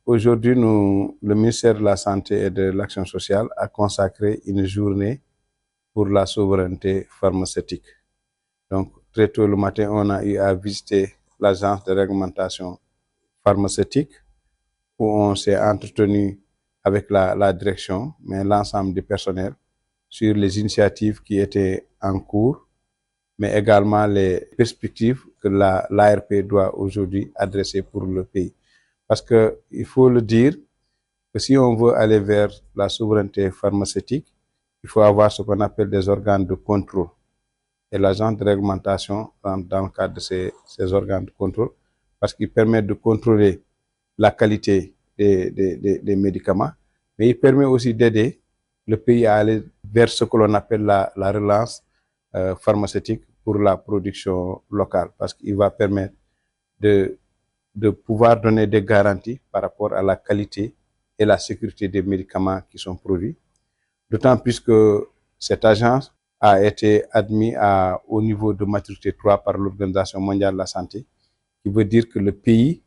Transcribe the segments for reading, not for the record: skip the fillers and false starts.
Aujourd'hui, le ministère de la Santé et de l'Action sociale a consacré une journée pour la souveraineté pharmaceutique. Donc, très tôt le matin, on a eu à visiter l'agence de réglementation pharmaceutique où on s'est entretenu avec la direction, mais l'ensemble du personnel, sur les initiatives qui étaient en cours, mais également les perspectives que l'ARP doit aujourd'hui adresser pour le pays. Parce qu'il faut le dire, que si on veut aller vers la souveraineté pharmaceutique, il faut avoir ce qu'on appelle des organes de contrôle. Et l'agence de réglementation rentre dans le cadre de ces organes de contrôle parce qu'ils permettent de contrôler la qualité des médicaments, mais il permet aussi d'aider le pays à aller vers ce que l'on appelle la relance pharmaceutique pour la production locale, parce qu'il va permettre de pouvoir donner des garanties par rapport à la qualité et la sécurité des médicaments qui sont produits. D'autant plus que cette agence a été admise au niveau de maturité 3 par l'Organisation mondiale de la santé, qui veut dire que le pays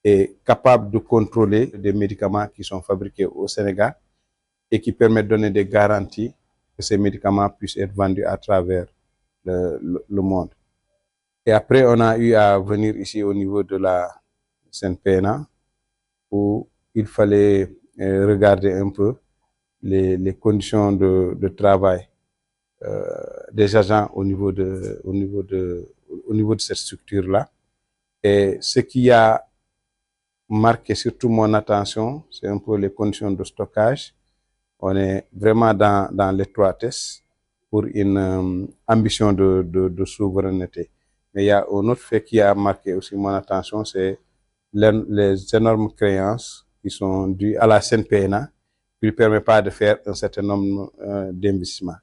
est capable de contrôler des médicaments qui sont fabriqués au Sénégal et qui permettent de donner des garanties que ces médicaments puissent être vendus à travers le monde. Et après, on a eu à venir ici au niveau de la CNPNA, où il fallait regarder un peu les conditions de travail des agents au niveau de cette structure-là. Et ce qui a marqué surtout mon attention, c'est un peu les conditions de stockage. On est vraiment dans l'étroitesse pour une ambition de souveraineté. Mais il y a un autre fait qui a marqué aussi mon attention, c'est les énormes créances qui sont dues à la CNPNA, qui ne permet pas de faire un certain nombre d'investissements.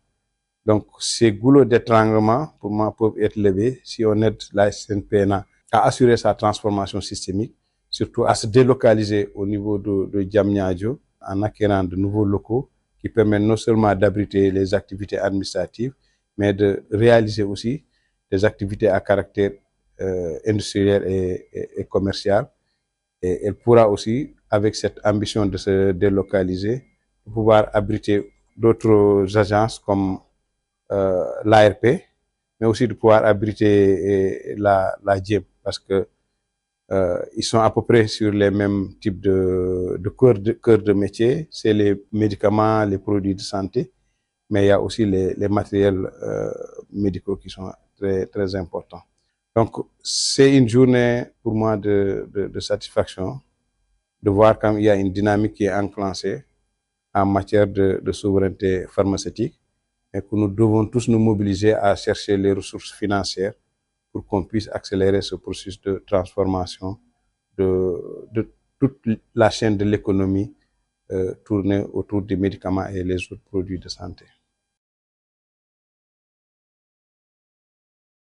Donc, ces goulots d'étranglement, pour moi, peuvent être levés si on aide la CNPNA à assurer sa transformation systémique, surtout à se délocaliser au niveau de Diamniadio, en acquérant de nouveaux locaux qui permettent non seulement d'abriter les activités administratives, mais de réaliser aussi des activités à caractère industriel et commercial. Et elle pourra aussi, avec cette ambition de se délocaliser, pouvoir abriter d'autres agences comme l'ARP, mais aussi de pouvoir abriter la DIEM, parce que ils sont à peu près sur les mêmes types de cœur de métier. C'est les médicaments, les produits de santé, mais il y a aussi les matériels médicaux qui sont très, très importants. Donc, c'est une journée pour moi de satisfaction de voir qu'il y a une dynamique qui est enclenchée en matière de souveraineté pharmaceutique et que nous devons tous nous mobiliser à chercher les ressources financières pour qu'on puisse accélérer ce processus de transformation de toute la chaîne de l'économie tournée autour des médicaments et les autres produits de santé.